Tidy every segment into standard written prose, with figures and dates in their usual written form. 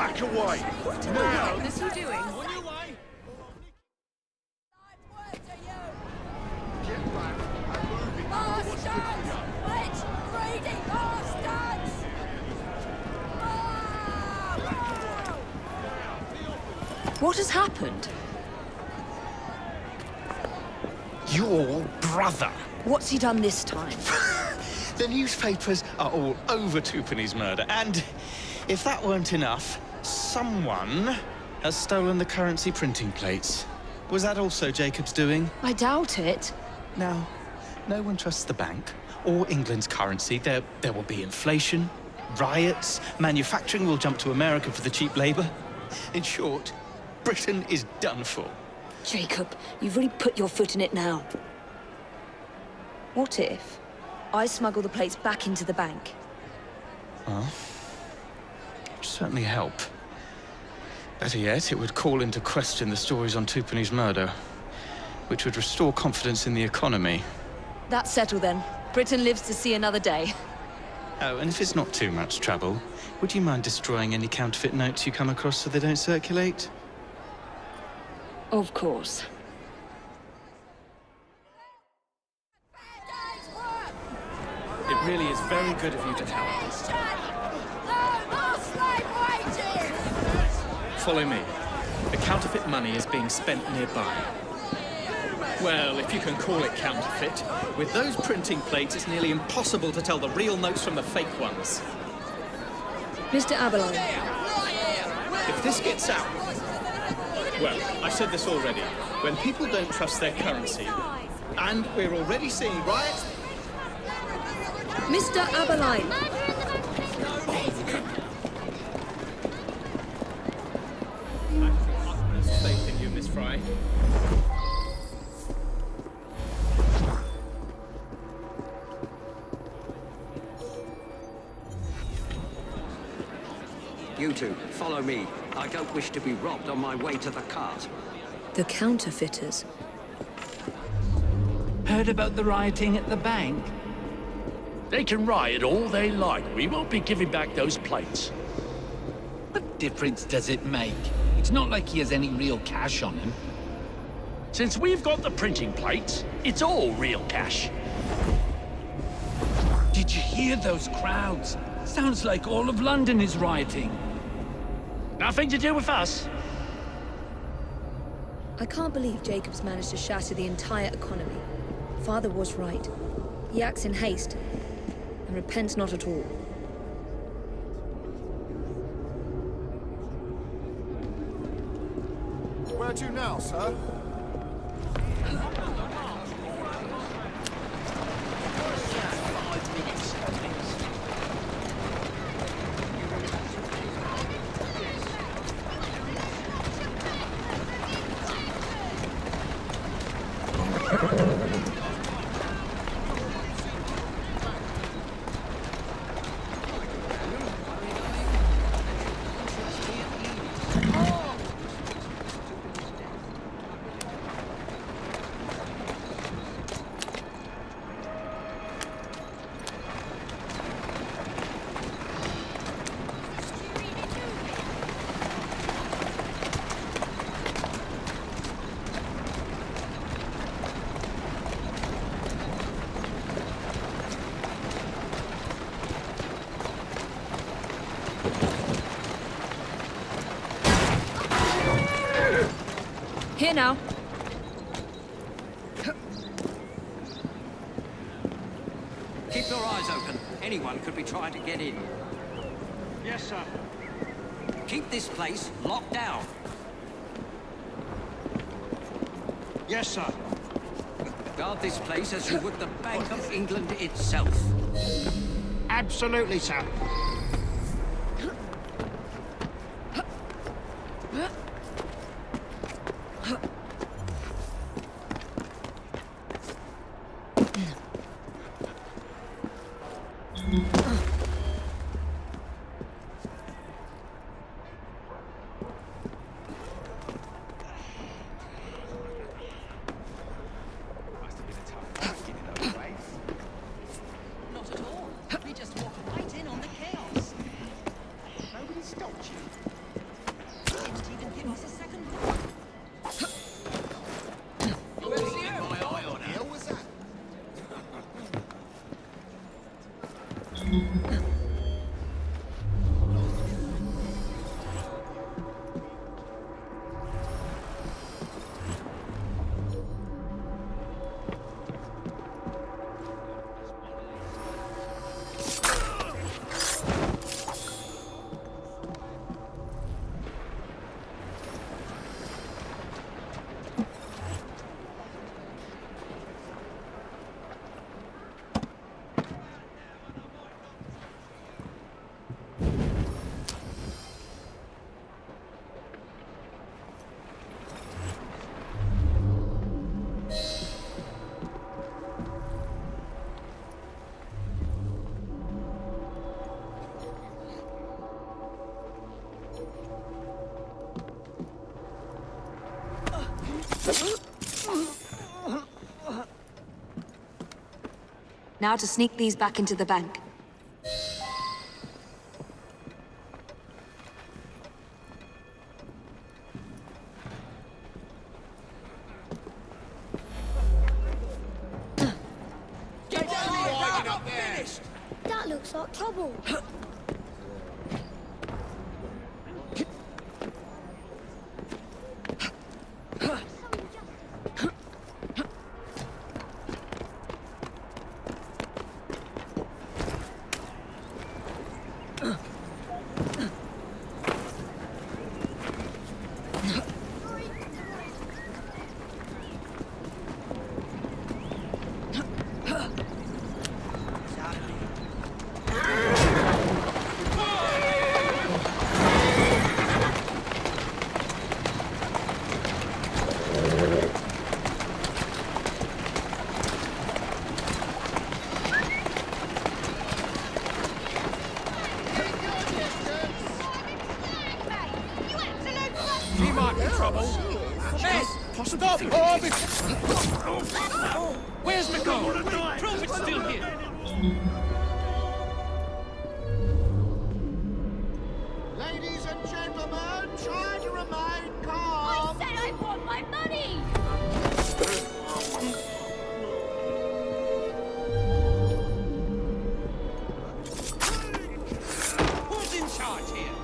back away! Now! What is he doing? On your way! Get back and move it for what's good for you. Rich! Greedy bastards! What has happened? Your brother. What's he done this time? The newspapers are all over Twopenny's murder, and if that weren't enough, someone has stolen the currency printing plates. Was that also Jacob's doing? I doubt it. Now, no one trusts the bank or England's currency. There will be inflation, riots, manufacturing will jump to America for the cheap labor. In short, Britain is done for. Jacob, you've really put your foot in it now. What if I smuggle the plates back into the bank? Well, it'd certainly help. Better yet, it would call into question the stories on Twopenny's murder, which would restore confidence in the economy. That's settled then. Britain lives to see another day. Oh, and if it's not too much trouble, would you mind destroying any counterfeit notes you come across so they don't circulate? Of course. It really is very good of you to help. Follow me. The counterfeit money is being spent nearby. Well, if you can call it counterfeit. With those printing plates, it's nearly impossible to tell the real notes from the fake ones. Mr. Aberline. If this gets out... Well, I've said this already. When people don't trust their currency, and we're already seeing riots... Mr. Aberline. Faith in you, Miss Fry. You two, follow me. I don't wish to be robbed on my way to the cart. The counterfeiters. Heard about the rioting at the bank? They can riot all they like. We won't be giving back those plates. What difference does it make? It's not like he has any real cash on him. Since we've got the printing plates, it's all real cash. Did you hear those crowds? Sounds like all of London is rioting. Nothing to do with us. I can't believe Jacob's managed to shatter the entire economy. Father was right. He acts in haste, and repents not at all. Where to now, sir? Here now. Keep your eyes open. Anyone could be trying to get in. Yes, sir. Keep this place locked down. Yes, sir. Guard this place as you would the Bank of England itself. Absolutely, sir. Not at all. We just walked right in on the chaos. Nobody stopped you. Now to sneak these back into the bank. Get down here, Riding Doc. up there. Finished. That looks like trouble. He might be trouble. Yes. Stop! Where's McCall? Trumpet's still here. Ladies and gentlemen, try to remain I calm. said I want my money. Who's in charge here?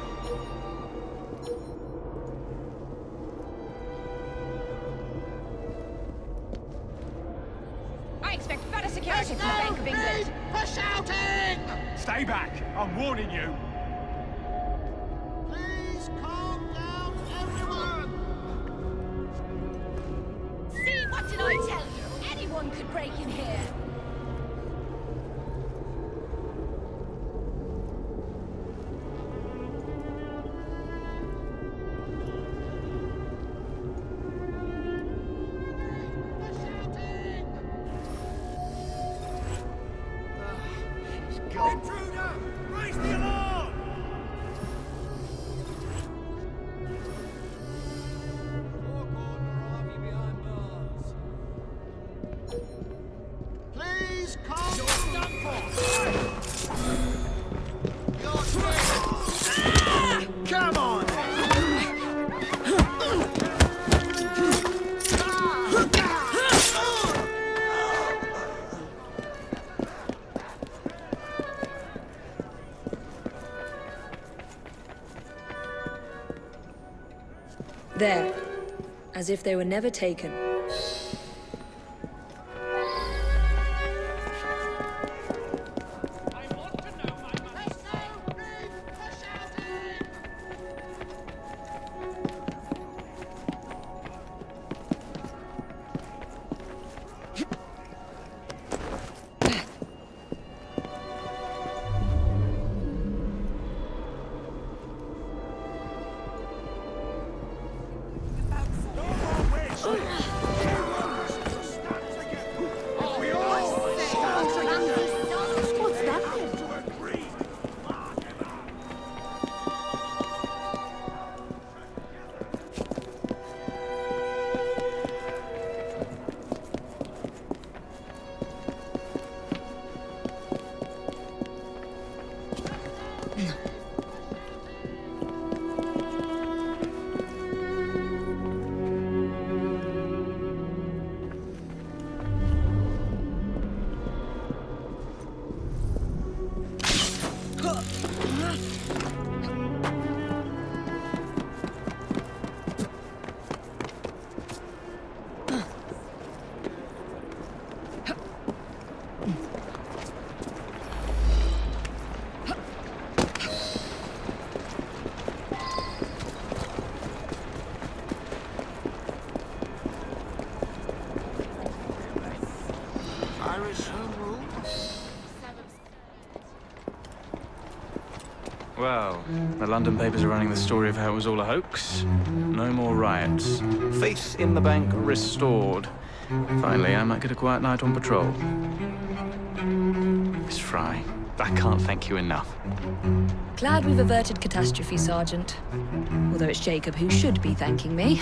I expect better security from the Bank of England. For shouting! Stay back! I'm warning you! Please calm down, everyone! See, what did I tell you? Anyone could break in here. For shouting! Intruder! Raise the alarm! Please calm down. Come on! There. As if they were never taken. What's that? Irish home rule? Well, the London papers are running the story of how it was all a hoax. No more riots. Faith in the bank restored. Finally, I might get a quiet night on patrol. Miss Fry, I can't thank you enough. Glad we've averted catastrophe, Sergeant. Although it's Jacob who should be thanking me.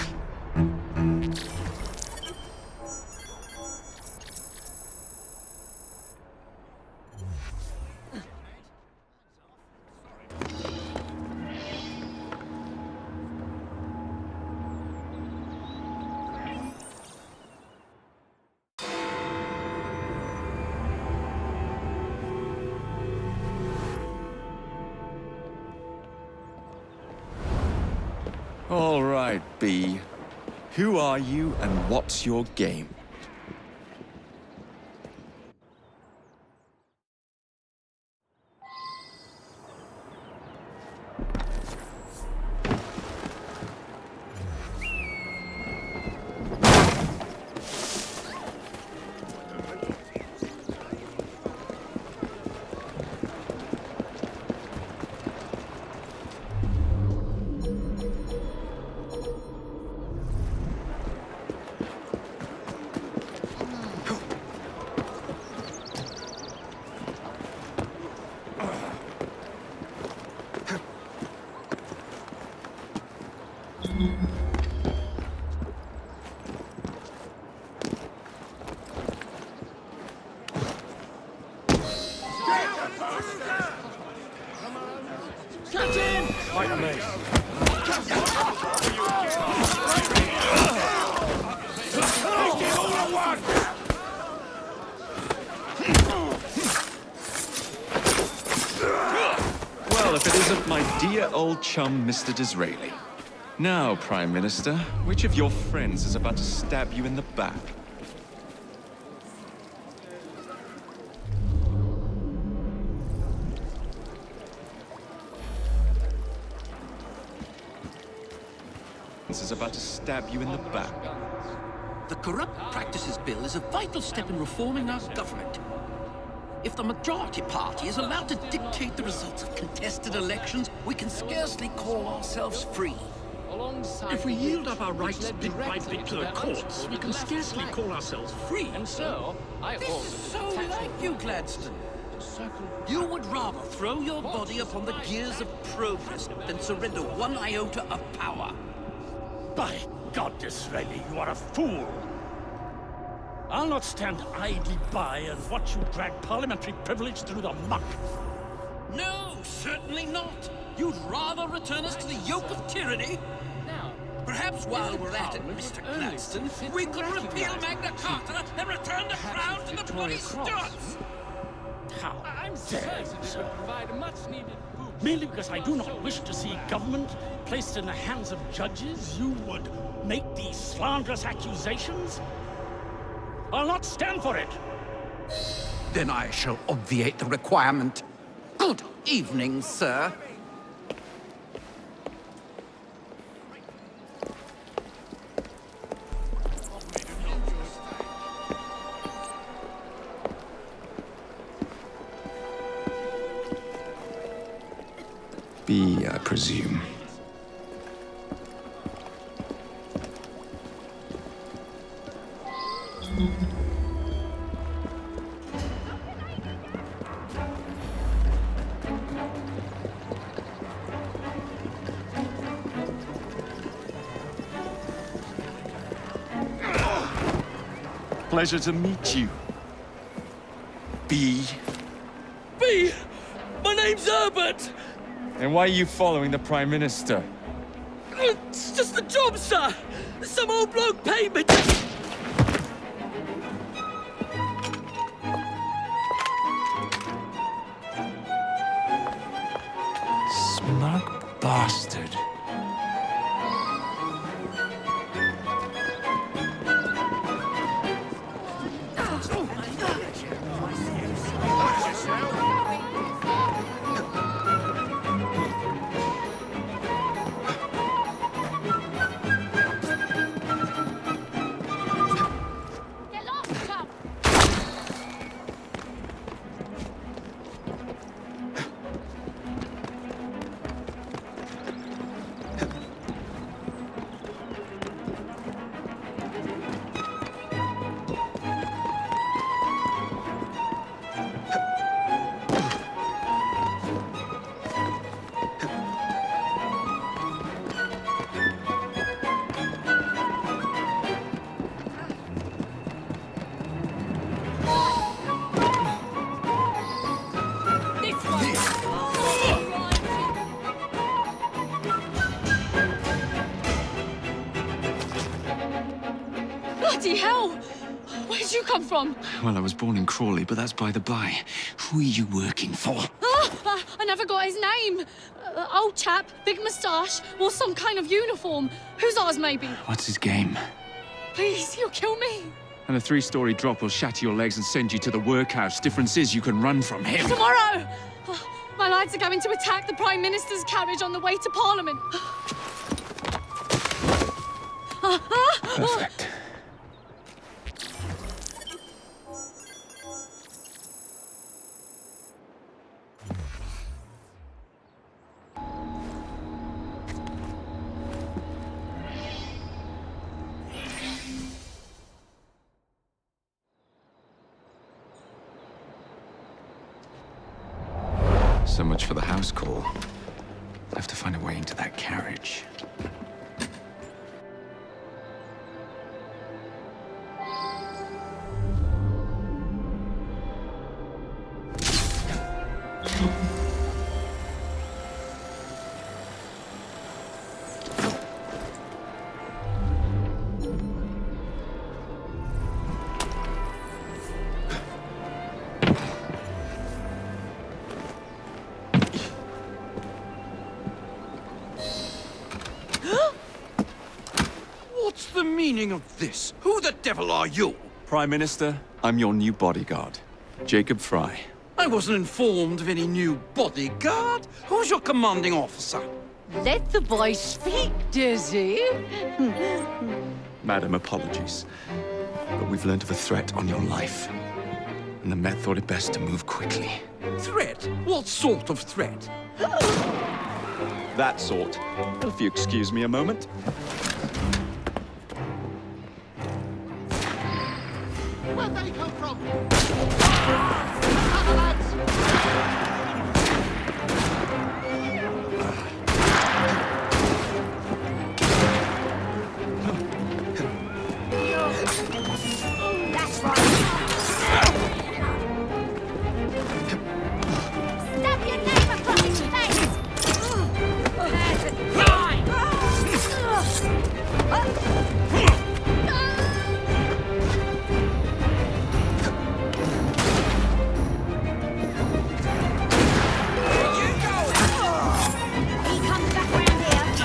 All right, B. Who are you and what's your game? Captain! Fight me. Well, if it isn't my dear old chum, Mr. Disraeli. Now, Prime Minister, which of your friends is about to stab you in the back? Is about to stab you in the back. The Corrupt Practices Bill is a vital step in reforming our government. If the majority party is allowed to dictate the results of contested elections, we can scarcely call ourselves free. If we yield up our rights bit by bit to the courts, we can scarcely call ourselves free. And so, this is so like you, Gladstone. You would rather throw your body upon the gears of progress than surrender one iota of power. By God, Disraeli, you are a fool! I'll not stand idly by and watch you drag parliamentary privilege through the muck. No, certainly not. You'd rather return us to the yoke of tyranny? Perhaps while we're at it, Mr. Gladstone, we could repeal Magna Carta and return the crown to the bloody Stuarts! How dare you, sir? Merely because I do not wish to see government placed in the hands of judges, you would make these slanderous accusations? I'll not stand for it! Then I shall obviate the requirement. Good evening, sir. B, I presume. Pleasure to meet you. B. B! My name's Herbert! And why are you following the Prime Minister? It's just the job, sir! Some old bloke paid me to... Smug bastard. Bloody hell! Where'd you come from? Well, I was born in Crawley, but that's by the by. Who are you working for? Ah! I never got his name. Old chap, big moustache, wore some kind of uniform. Whose ours, maybe? What's his game? Please, he'll kill me. And a 3-story drop will shatter your legs and send you to the workhouse. Difference is you can run from him. Tomorrow! My lads are going to attack the Prime Minister's carriage on the way to Parliament. Perfect. So much for the house call. I'll have to find a way into that carriage. What's the meaning of this? Who the devil are you? Prime Minister, I'm your new bodyguard, Jacob Fry. I wasn't informed of any new bodyguard. Who's your commanding officer? Let the boy speak, Dizzy. Madam, apologies. But we've learned of a threat on your life. And the Met thought it best to move quickly. Threat? What sort of threat? That sort. If you excuse me a moment. Where'd they come from? That's right. Stab your name across his face. He comes back round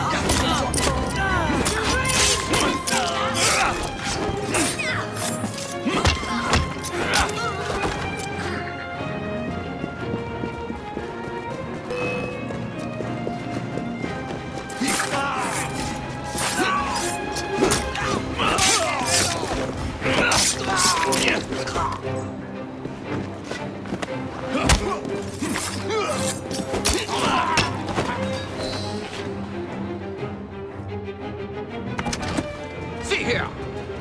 See here.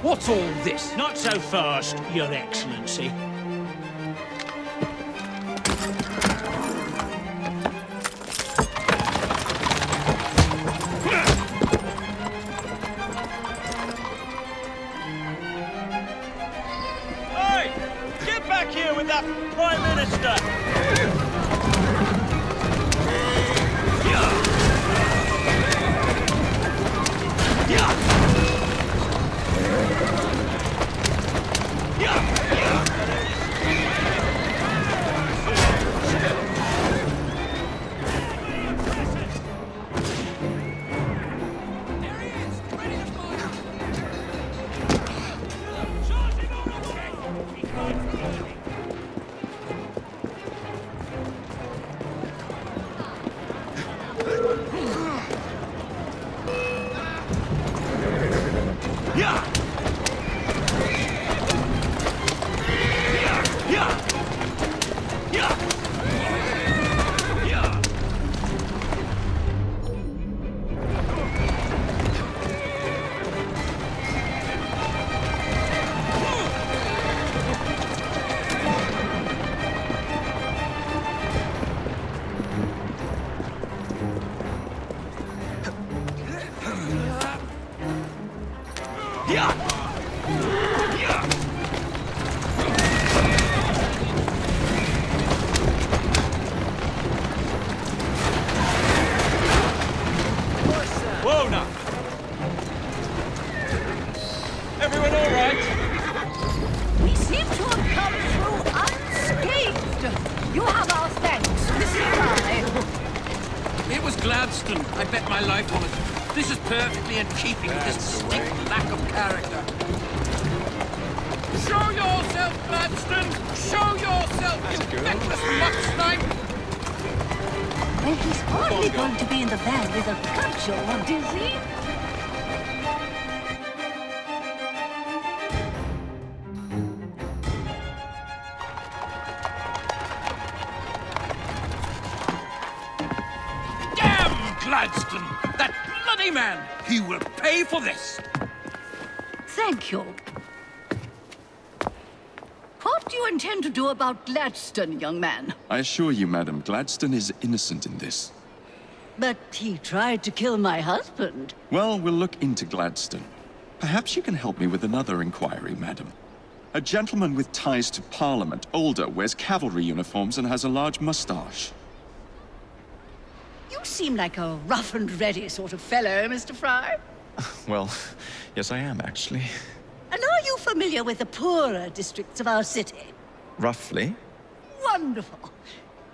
What's all this? Not so fast, Your Excellency. Hey! Get back here with that Prime Minister! Whoa now! Everyone all right? We seem to have come through unscathed. You have our thanks, Mr. bet my life on it. This is perfectly in keeping with this distinct lack of character. Show yourself, Gladstone! Show yourself, you feckless muck-snipe! Well, he's hardly going to be in the van with a cudgel, is he? Damn Gladstone! That bloody man! He will pay for this! Thank you. What do you intend to do about Gladstone, young man? I assure you, Madam, Gladstone is innocent in this. But he tried to kill my husband. Well, we'll look into Gladstone. Perhaps you can help me with another inquiry, Madam. A gentleman with ties to Parliament, older, wears cavalry uniforms and has a large mustache. You seem like a rough and ready sort of fellow, Mr. Fry. Well, yes I am, actually. And are you familiar with the poorer districts of our city? Roughly. Wonderful.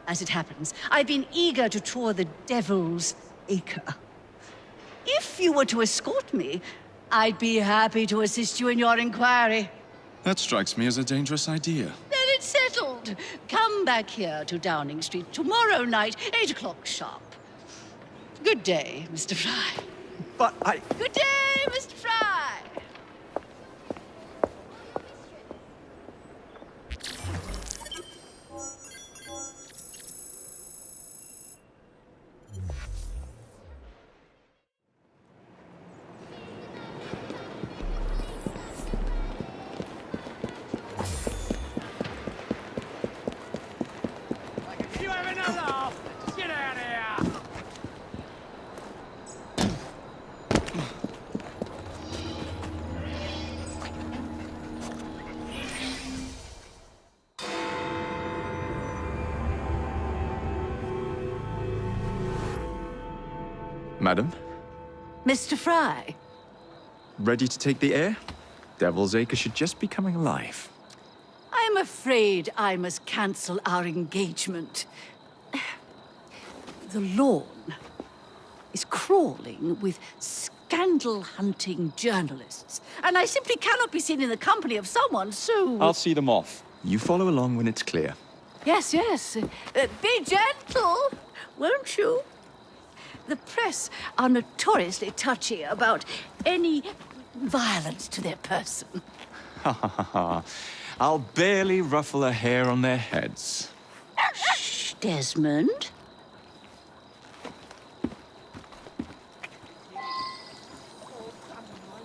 As it happens, I've been eager to tour the Devil's Acre. If you were to escort me, I'd be happy to assist you in your inquiry. That strikes me as a dangerous idea. Then it's settled. Come back here to Downing Street tomorrow night, 8 o'clock sharp. Good day, Mr. Fry. But I... Good day, Mr. Fry! You having a laugh? Get out of here! Madam, Mr. Fry, ready to take the air? Devil's Acre should just be coming alive. I'm afraid I must cancel our engagement. The lawn is crawling with scandal-hunting journalits, and I simply cannot be seen in the company of someone so... I'll see them off. You follow along when it's clear. Yes, yes. Be gentle, won't you? The press are notoriously touchy about any violence to their person. Ha ha ha ha. I'll barely ruffle a hair on their heads. Shh, Desmond.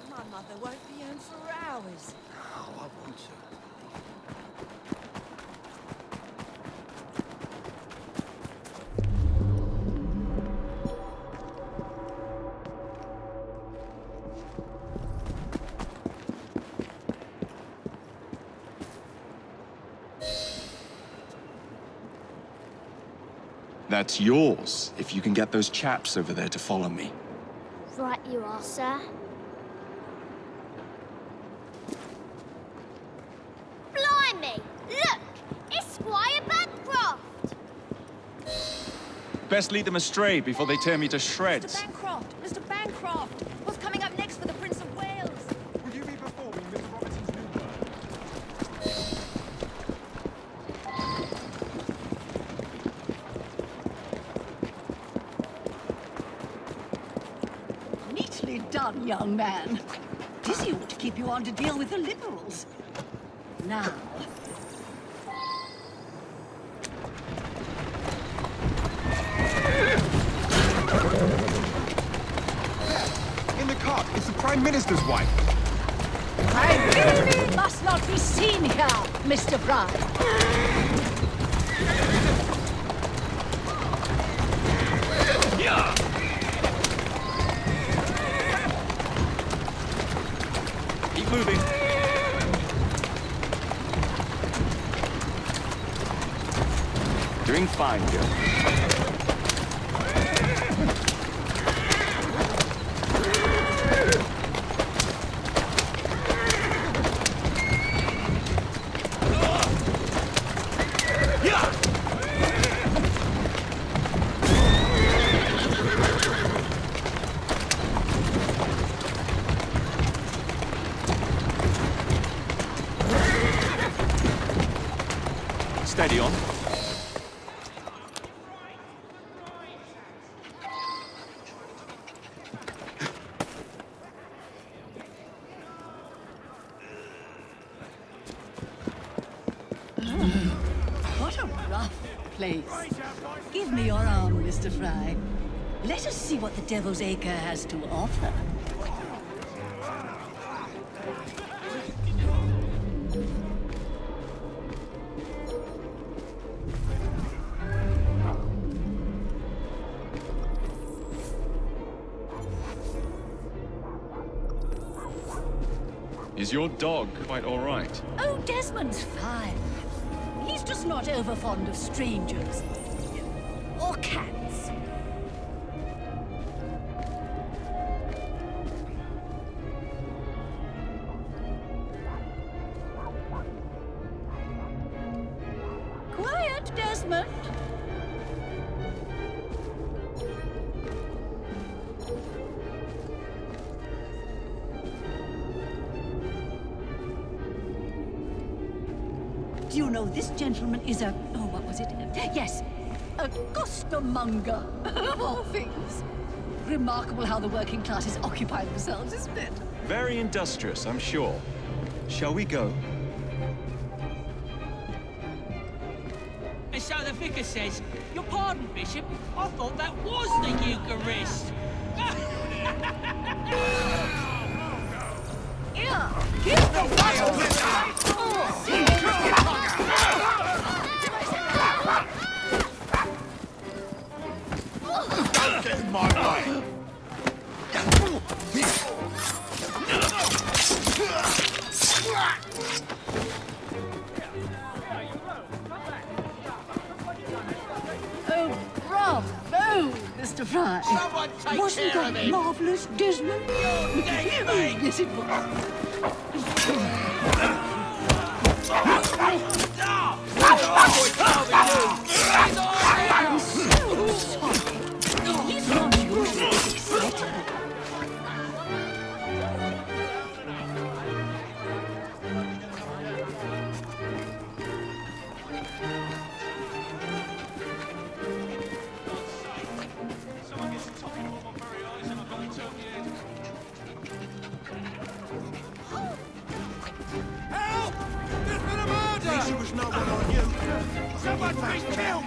My mother won't be home for hours. Oh, I want to. That's yours, if you can get those chaps over there to follow me. Right you are, sir. Blimey! Look! It's Squire Bancroft! Best lead them astray before they tear me to Mr. shreds. Bancroft! Mr. Bancroft! What's coming up next for the Prince of Wales? Would you be performing Miss Robertson's new work? Neatly done, young man. Dizzy ought to keep you on to deal with the Liberals. Now, In the cart, it's the Prime Minister's wife. I really must not be seen here, Mr. Fry. Keep moving. Doing fine, girl. Steady on. What a rough place. Give me your arm, Mr. Fry. Let us see what the Devil's Acre has to offer. Is your dog quite all right? Oh, Desmond's fine. He's just not over fond of strangers. Or cats. Quiet, Desmond. Do you know this gentleman is a... oh, what was it? Yes, a costermonger, of all things. Remarkable how the working classes occupy themselves, isn't it? Very industrious, I'm sure. Shall we go? And so the vicar says, your pardon, Bishop, I thought that was the Eucharist. Here, give the Don't get in my way! Oh, bravo, Mr. Fry. Someone take Wasn't care of that him. marvelous, Desmond? Yes, it was. I'm so sorry. He's not usually this excited. Help! There's been a murder! There was no one on you. Someone's been killed!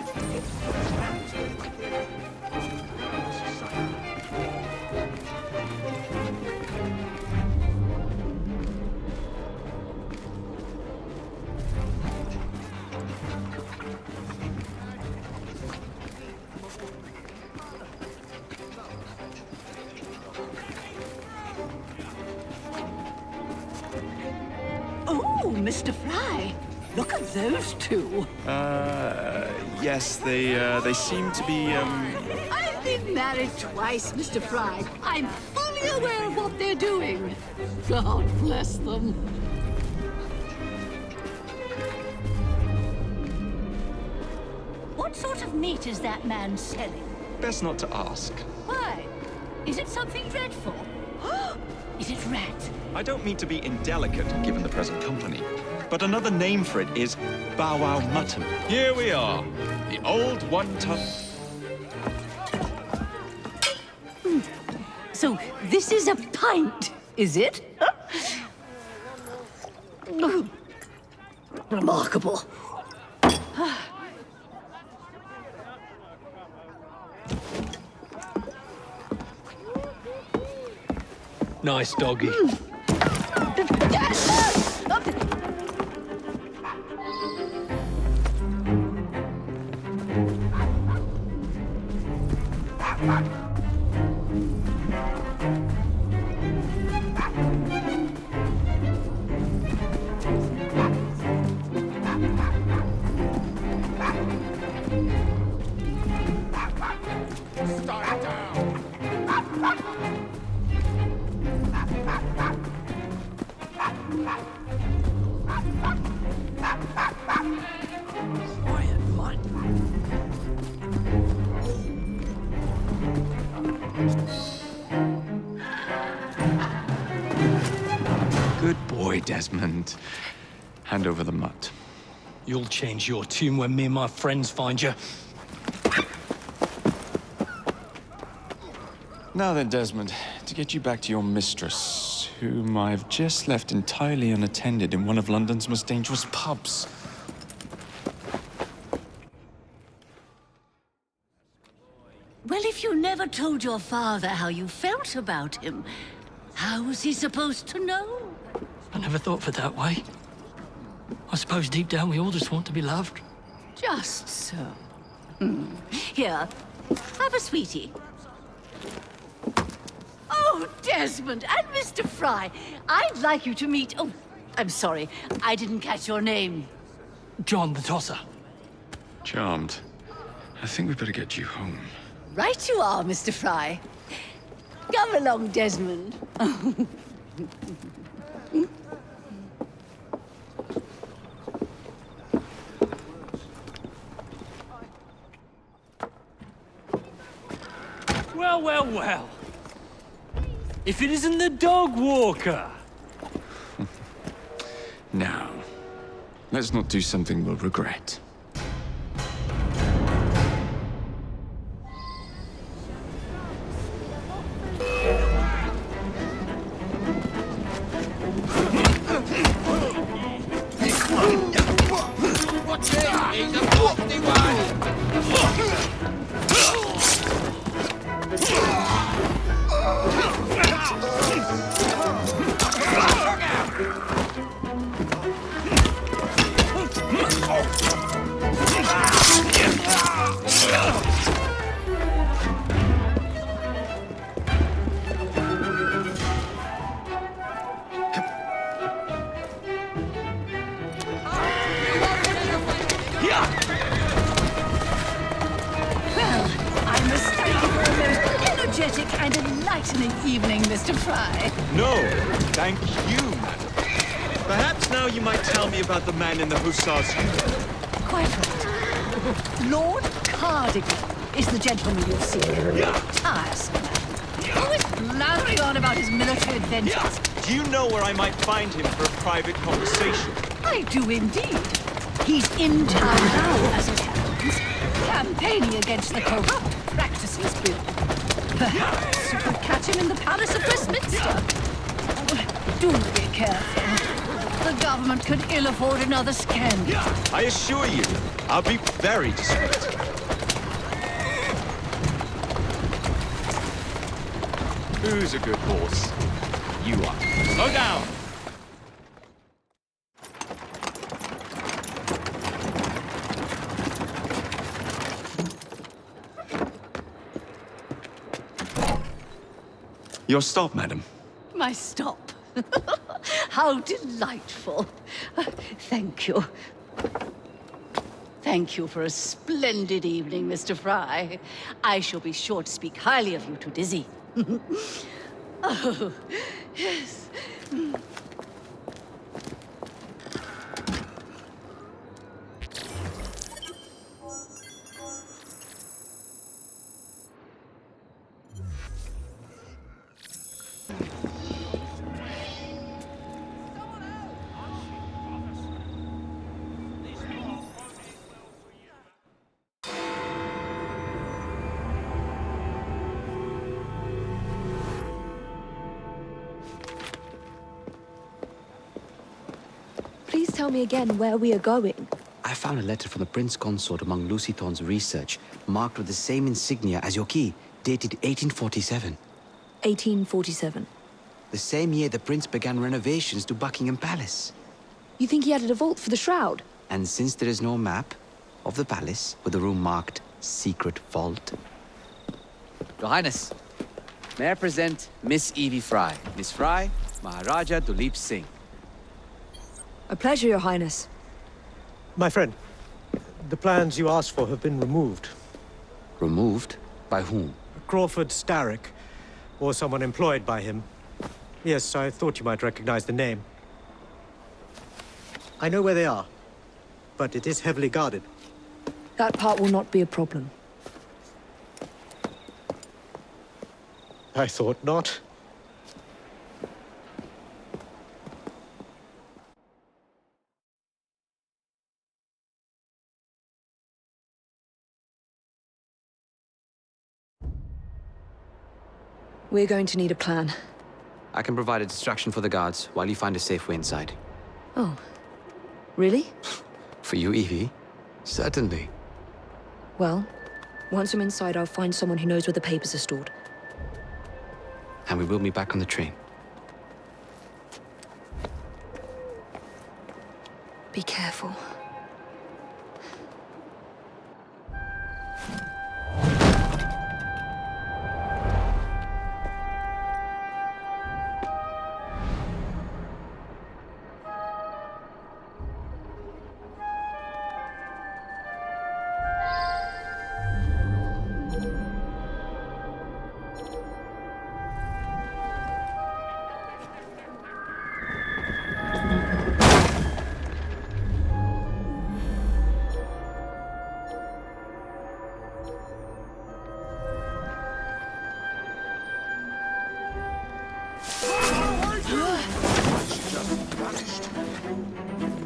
Oh, Mr. Fry, look at those two. Yes, they seem to be, I've been married twice, Mr. Fry. I'm fully aware of what they're doing. God bless them. What sort of meat is that man selling? best not to ask. Why? Is it something dreadful? Is it rat? I don't mean to be indelicate, given the present company, but another name for it is Bow Wow Mutton. Here we are, the old one-ton... So this is a pint, is it? Remarkable. Nice doggy. Stay down! Quiet, mutt. Good boy, Desmond. Hand over the mutt. You'll change your tune when me and my friends find you. Now then, Desmond, to get you back to your mistress, whom I've just left entirely unattended in one of London's most dangerous pubs. Well, if you never told your father how you felt about him, how was he supposed to know? I never thought of it that way. I suppose deep down we all just want to be loved. Just so. Here, have a sweetie. Oh, Desmond and Mr. Fry, I'd like you to meet... Oh, I'm sorry, I didn't catch your name. John the Tosser. Charmed. I think we better get you home. Right you are, Mr. Fry. Come along, Desmond. Well, well, well. If it isn't the dog walker. Now, let's not do something we'll regret. Watch it! He's a lofty one! Well, I must thank you for a most energetic and enlightening evening, Mr. Fry. No, thank you, madam. Perhaps now you might tell me about the man in the hussar's uniform. Quite right. Lord Cardigan is the gentleman you'll see. Tiresome man. Always blathering on about his military adventures. Do you know where I might find him for a private conversation? I do indeed. He's in town now, as it happens, campaigning against the Corrupt Practices Bill. Perhaps you could catch him in the Palace of Westminster. Do be careful. The government could ill afford another scandal. I assure you, I'll be very discreet. Who's a good horse? You are. Slow down! Your stop, madam. My stop. How delightful. Thank you. Thank you for a splendid evening, Mr. Fry. I shall be sure to speak highly of you to Dizzy. Oh, yes. Please tell me again where we are going. I found a letter from the Prince Consort among Lucy Thorne's research, marked with the same insignia as your key, dated 1847. 1847. The same year the Prince began renovations to Buckingham Palace. You think he added a vault for the shroud? And since there is no map of the palace with the room marked Secret Vault... Your Highness, may I present Miss Evie Fry. Miss Fry, Maharaja Duleep Singh. A pleasure, Your Highness. My friend, the plans you asked for have been removed. Removed? By whom? Crawford Starrick, or someone employed by him. Yes, I thought you might recognize the name. I know where they are, but it is heavily guarded. That part will not be a problem. I thought not. We're going to need a plan. I can provide a distraction for the guards while you find a safe way inside. Oh. Really? For you, Evie? Certainly. Well, once I'm inside, I'll find someone who knows where the papers are stored. And we will meet back on the train. Be careful.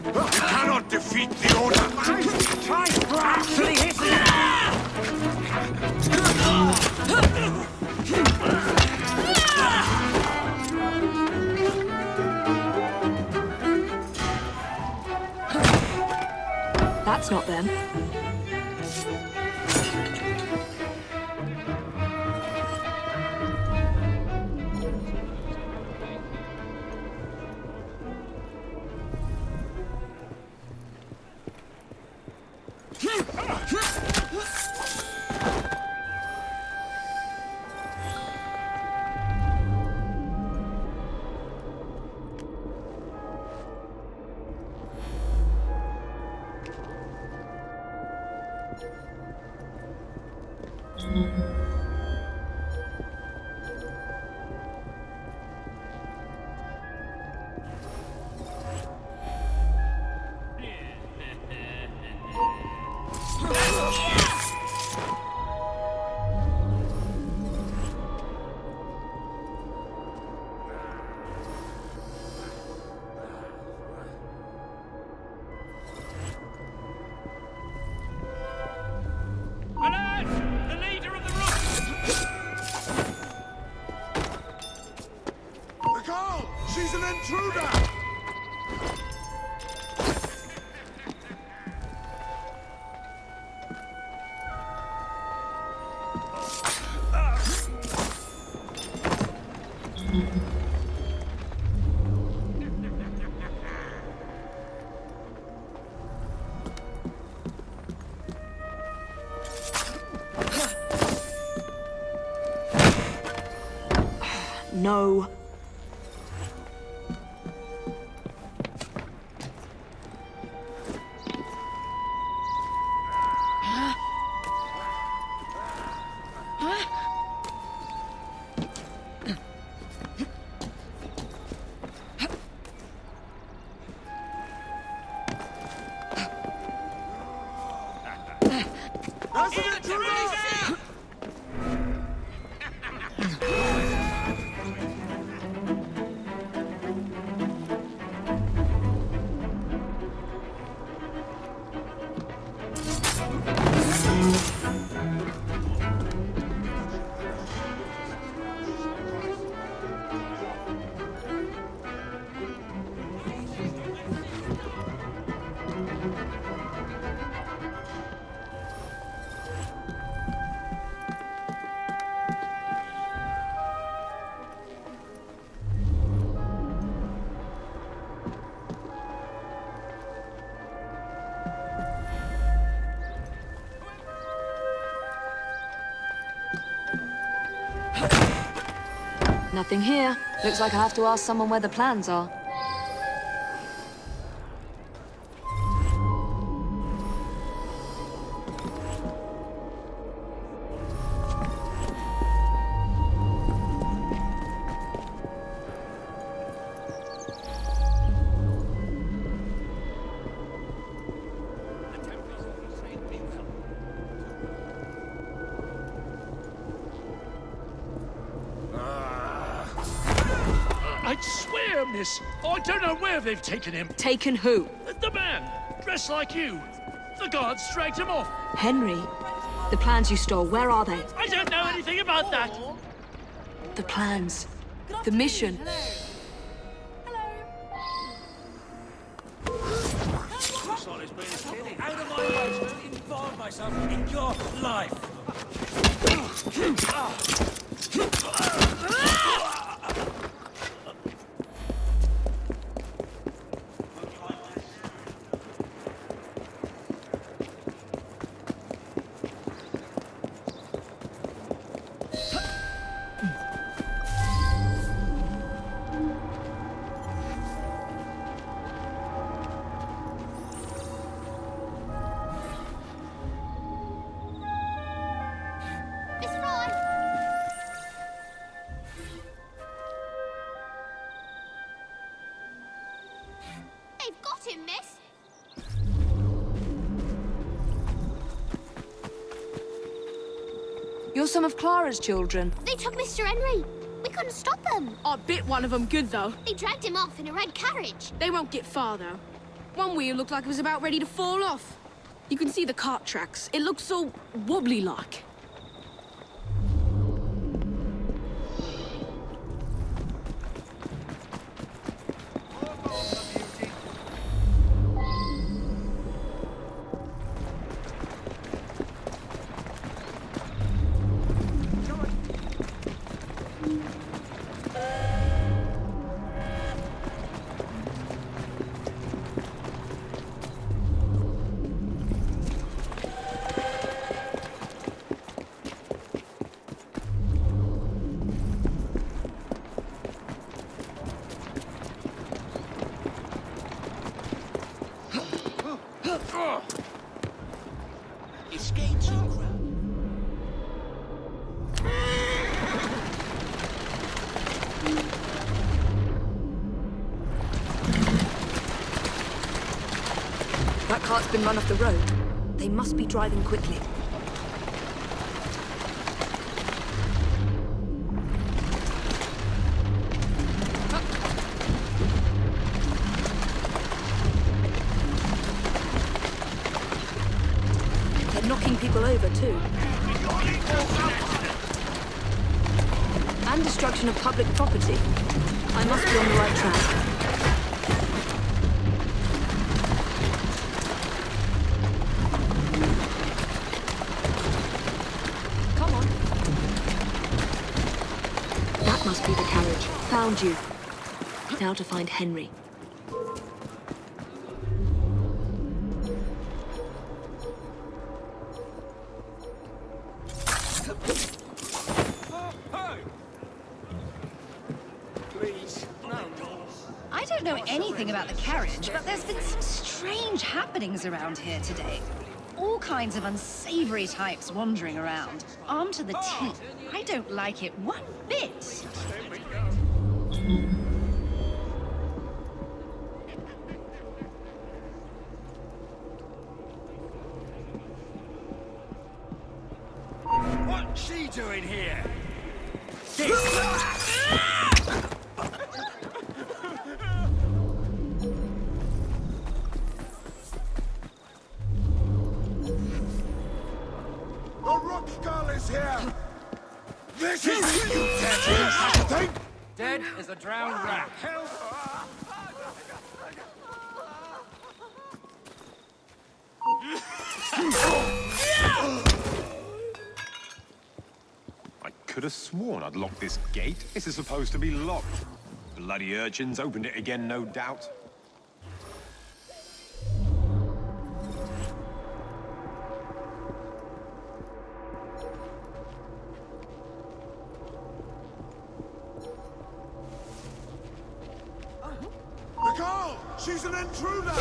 You cannot defeat the Order! Try to actually hit That's not them. Alert! The leader of the The girl! She's an intruder! No. That's an intruder! Nothing here. Looks like I have to ask someone where the plans are. I'd swear, miss, I don't know where they've taken him. Taken who? The man, dressed like you. The guards dragged him off. Henry. The plans you stole, where are they? I don't know anything about that. The plans. The mission. Looks like there's been a kid out of my way to involve myself in your life. Miss Fry! They've got him, miss. You're some of Clara's children. They took Mr. Henry. We couldn't stop them. I bit one of them good, though. They dragged him off in a red carriage. They won't get far, though. One wheel looked like it was about ready to fall off. You can see the cart tracks. It looks so wobbly-like. Escape too crowded. That cart's been run off the road. They must be driving quickly. They're knocking people over, too. And destruction of public property. I must be on the right track. Come on. That must be the carriage. Found you. Now to find Henry. I don't know anything about the carriage, but there's been some strange happenings around here today. All kinds of unsavory types wandering around, armed to the teeth. I don't like it one bit. What's she doing here? The rock girl is here! This is you, dead thing! Dead as a drowned rat. I could have sworn I'd locked this gate. This is supposed to be locked. Bloody urchins opened it again, no doubt. The girl! She's an intruder!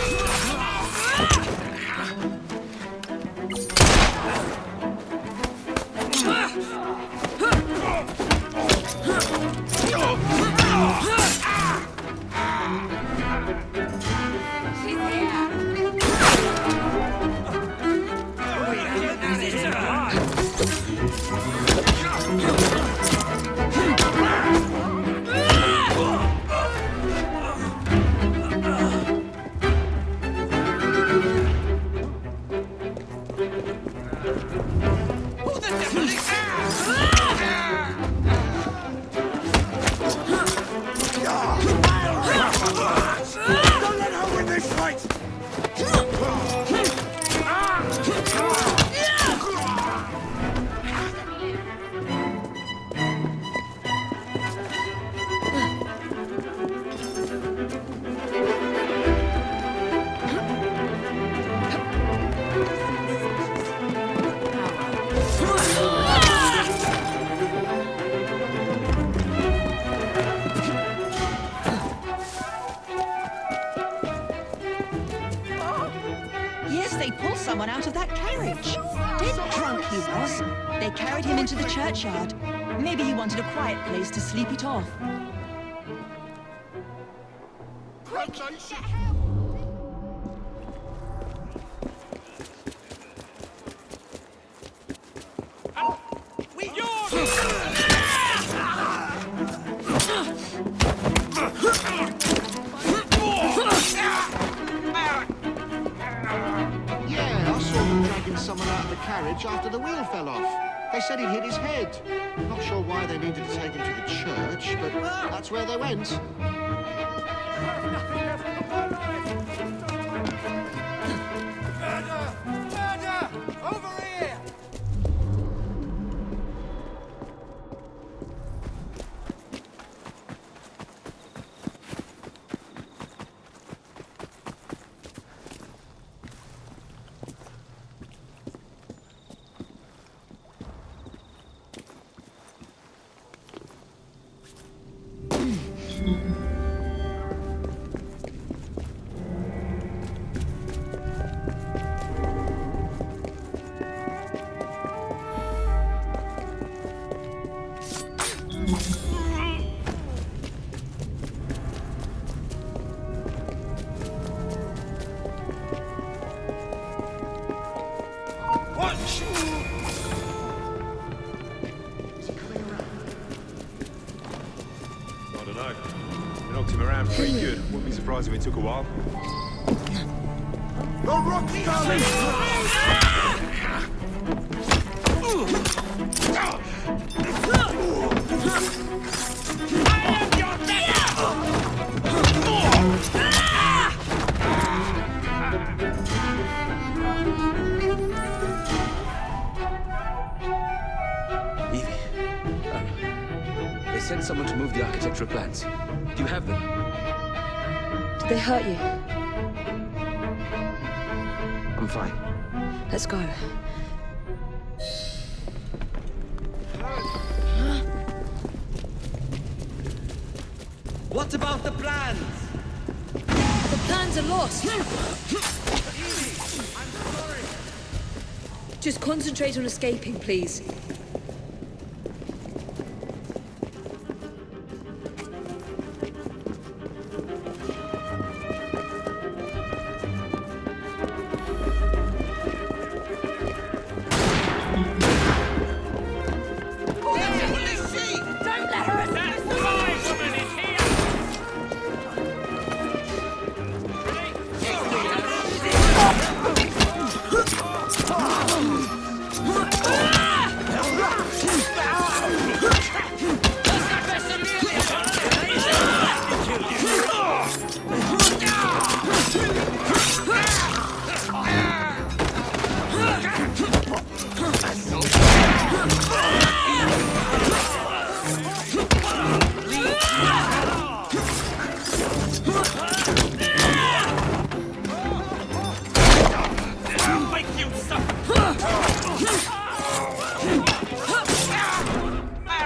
someone out of that carriage. Dead drunk he was. They carried him into the churchyard. Maybe he wanted a quiet place to sleep it off. Yeah, I saw them dragging someone out of the carriage after the wheel fell off. They said he'd hit his head. Not sure why they needed to take him to the church, but that's where they went. Murder! Over here! I don't know. We knocked him around pretty good. Wouldn't be surprised if it took a while. The rock skull They sent someone to move the architectural plans. Do you have them? Did they hurt you? I'm fine. Let's go. What about the plans? The plans are lost. Just concentrate on escaping, please.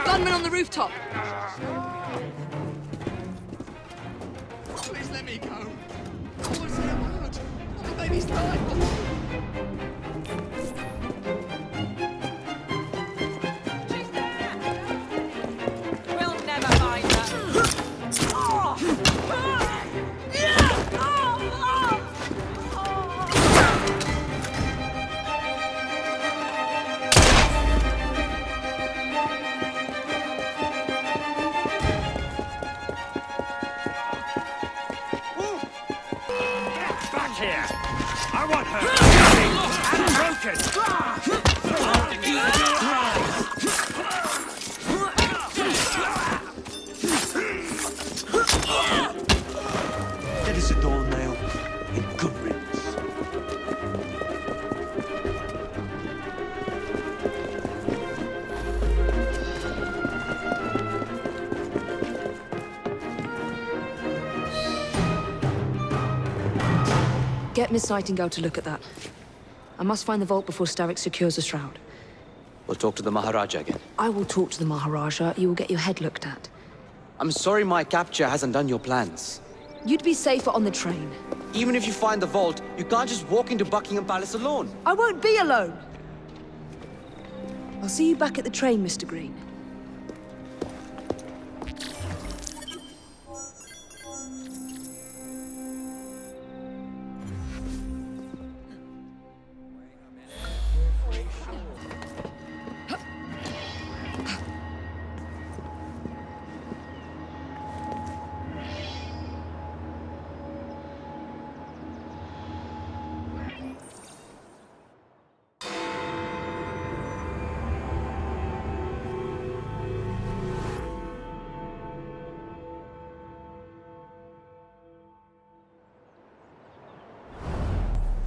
Gunman on the rooftop. Please let me go. I want to say a word. The baby's died. We'll never find her. Back here! I want her! That is a door nail in good riddance. Get Miss Nightingale to look at that. I must find the vault before Starrick secures the shroud. We'll talk to the Maharaja again. I will talk to the Maharaja. You will get your head looked at. I'm sorry my capture hasn't done your plans. You'd be safer on the train. Even if you find the vault, you can't just walk into Buckingham Palace alone. I won't be alone! I'll see you back at the train, Mr. Green.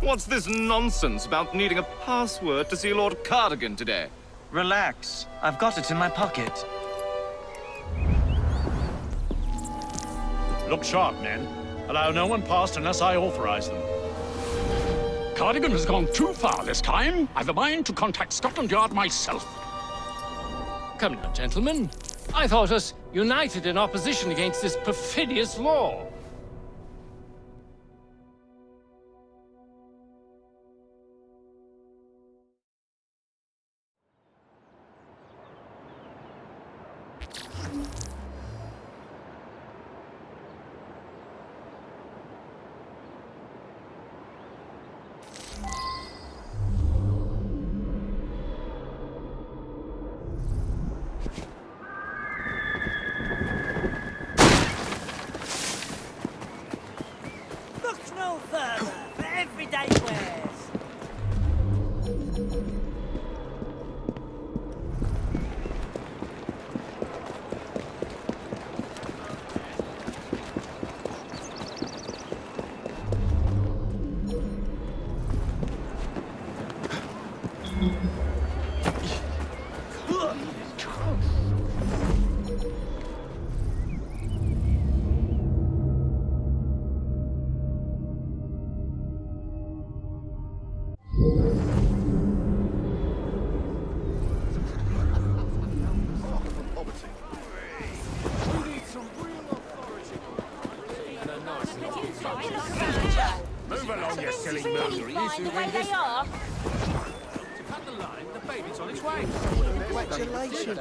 What's this nonsense about needing a password to see Lord Cardigan today? Relax. I've got it in my pocket. Look sharp, men. Allow no one past unless I authorize them. Cardigan has gone too far this time. I've a mind to contact Scotland Yard myself. Come now, gentlemen. I thought us united in opposition against this perfidious law. Look no further for everyday wares. Move along, you silly Mercury. The way they are. To cut the line, the baby's on its way. Congratulations.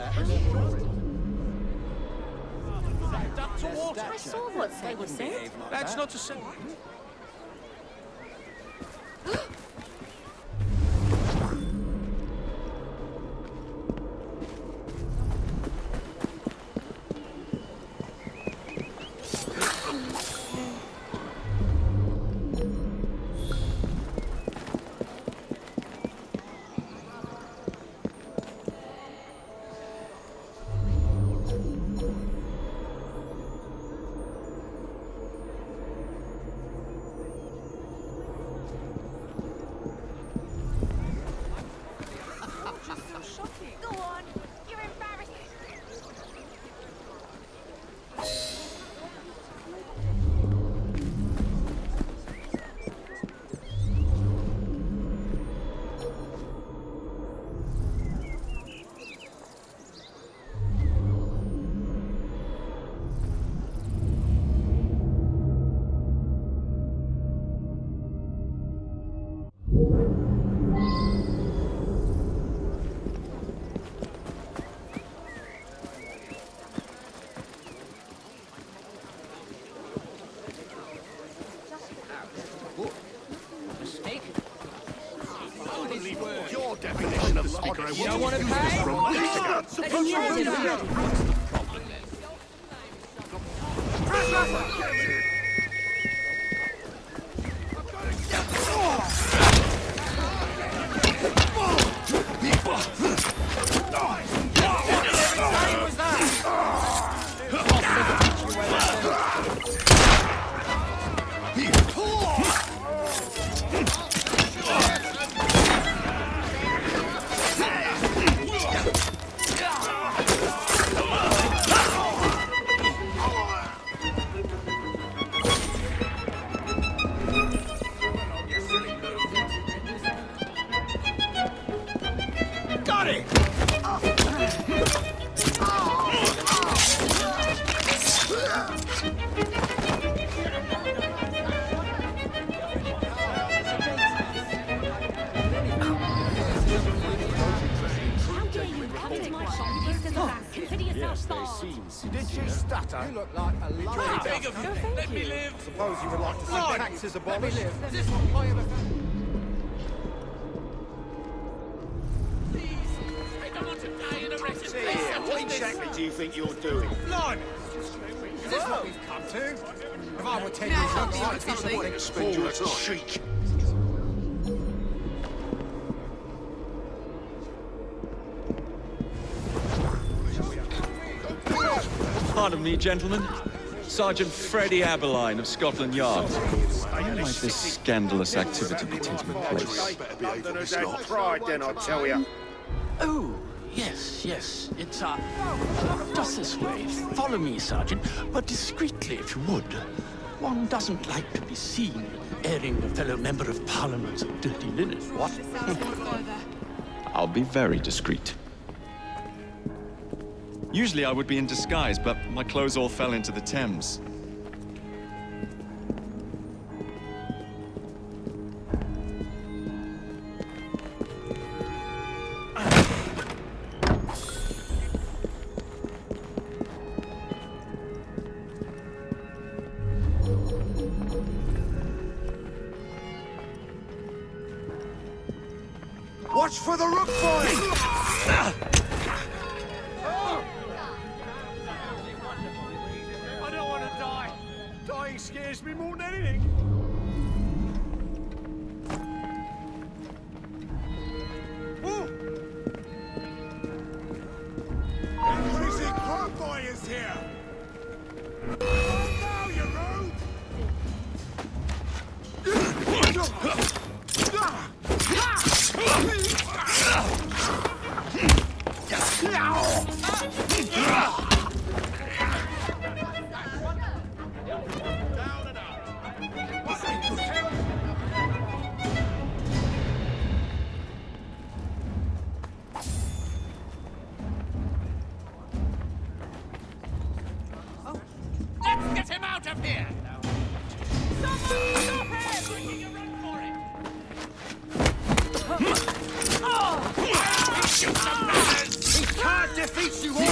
I saw what they said. That's not to say. Go on, you're embarrassing. Your definition of speaker, You don't want to pay? What's the problem then? doctor. You look like a lovely Beg of you, let me live. Suppose you would like to see Lord, taxes let me abolished. live. Is this what I ever I don't want to die in a wretched See place here, such what as this. exactly do you think you're doing? Blimey! Is this what we've come to? If I were 10 Now, years help younger, me I'd with be something. someone expend your time. Cheek. Pardon me, gentlemen. Sergeant Freddie Aberline of Scotland Yard. Where might this scandalous activity be taking place? Londoners have pride, then, I tell you. Oh, yes. It's, just this way. Follow me, Sergeant, but discreetly, if you would. One doesn't like to be seen airing a fellow member of Parliament's dirty linen, what? I'll be very discreet. Usually I would be in disguise, but my clothes all fell into the Thames. Watch for the rook boy! I don't want to die. Dying scares me more than anything. Ooh. That crazy rook boy is here. Oh, now you rude. Let's get him out of here! Someone stop him! Making a run for it! Shoot some manners! He can't defeat you all!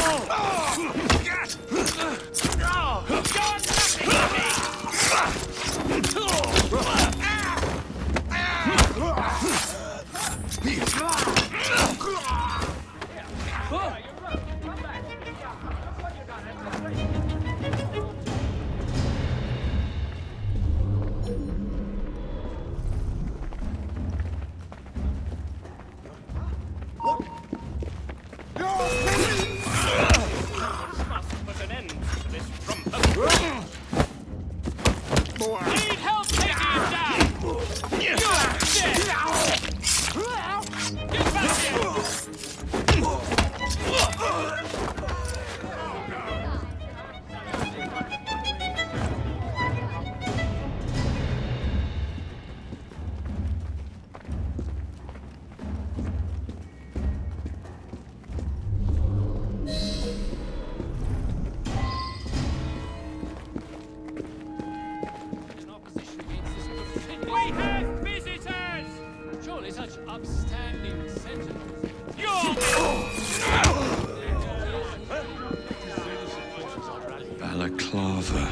You're nothing to me! Put an end to this rumpus. Need help taking him down! You are dead! Get back here! We have visitors! Surely such upstanding sentinels. Balaclava.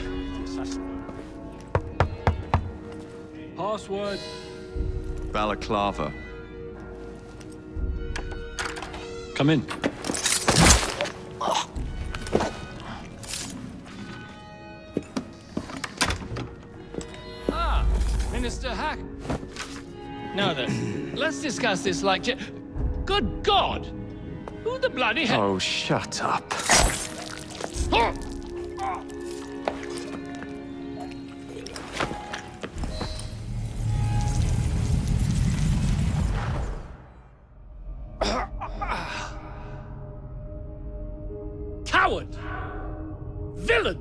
Password. Balaclava. Come in. Ah, Minister Hack. Now then, let's discuss this like... Good God! Who the bloody hell... Oh, shut up. Coward! Villain!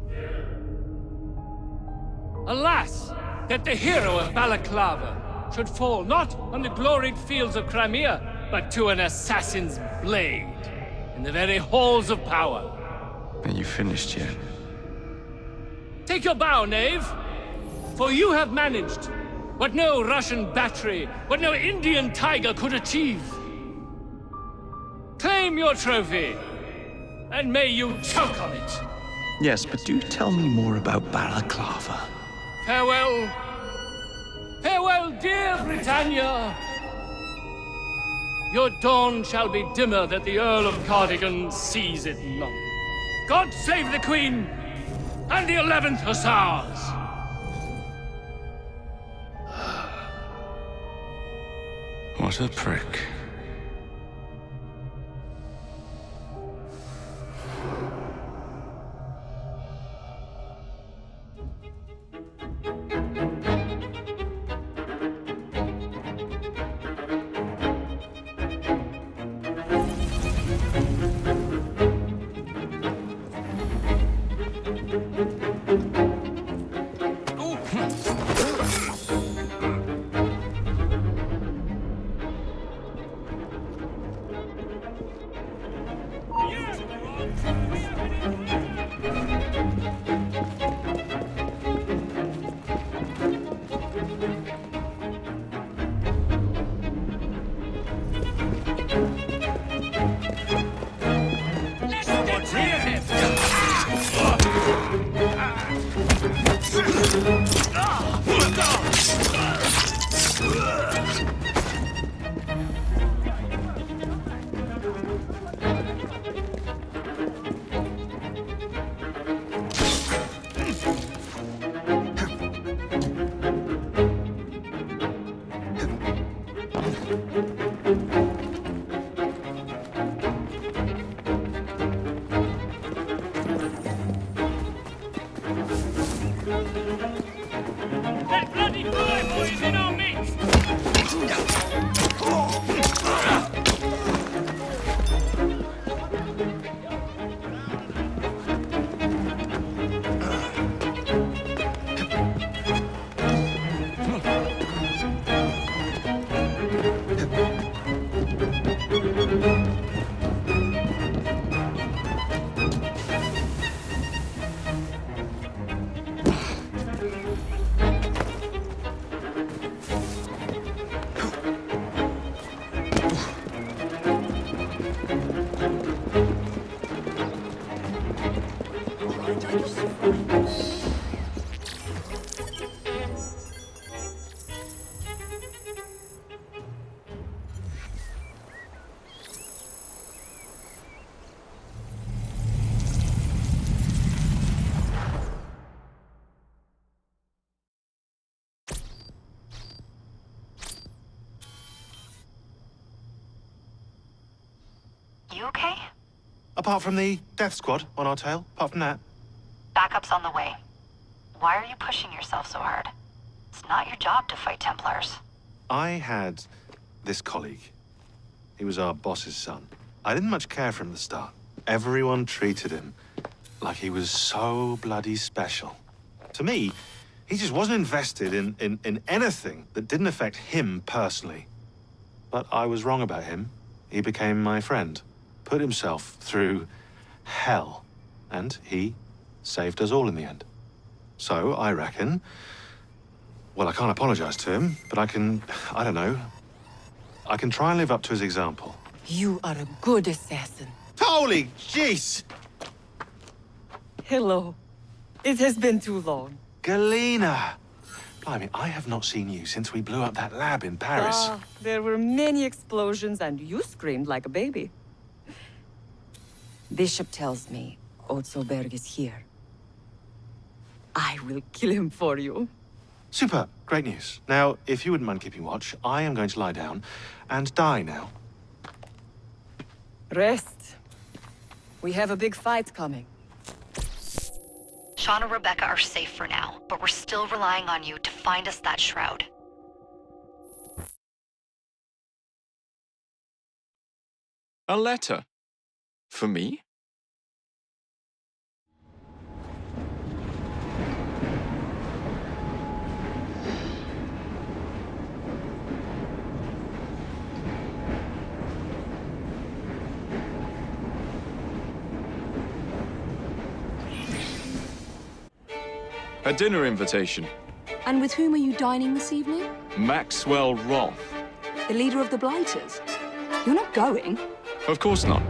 Alas, that the hero of Balaclava should fall not on the gloried fields of Crimea, but to an assassin's blade in the very halls of power. Are you finished yet? Take your bow, knave, for you have managed what no Russian battery, what no Indian tiger could achieve. Claim your trophy, and may you choke on it. Yes, but do tell me more about Balaclava. Farewell. Farewell, dear Britannia. Your dawn shall be dimmer that the Earl of Cardigan sees it not. God save the Queen and the 11th Hussars! What a prick. That bloody flyboy is in our midst! You okay? Apart from the death squad on our tail, apart from that. Backup's on the way. Why are you pushing yourself so hard? It's not your job to fight Templars. I had this colleague. He was our boss's son. I didn't much care for him at the start. Everyone treated him like he was so bloody special. To me, he just wasn't invested in anything that didn't affect him personally. But I was wrong about him. He became my friend, put himself through hell, and he saved us all in the end. So I reckon, well, I can't apologize to him, but I can try and live up to his example. You are a good assassin. Holy jeez! Hello. It has been too long. Galena! Blimey, I have not seen you since we blew up that lab in Paris. Ah, there were many explosions and you screamed like a baby. Bishop tells me Otzoberg is here. I will kill him for you. Super, great news. Now, if you wouldn't mind keeping watch, I am going to lie down and die now. Rest. We have a big fight coming. Sean and Rebecca are safe for now, but we're still relying on you to find us that shroud. A letter? For me? A dinner invitation. And with whom are you dining this evening? Maxwell Roth. The leader of the Blighters? You're not going? Of course not.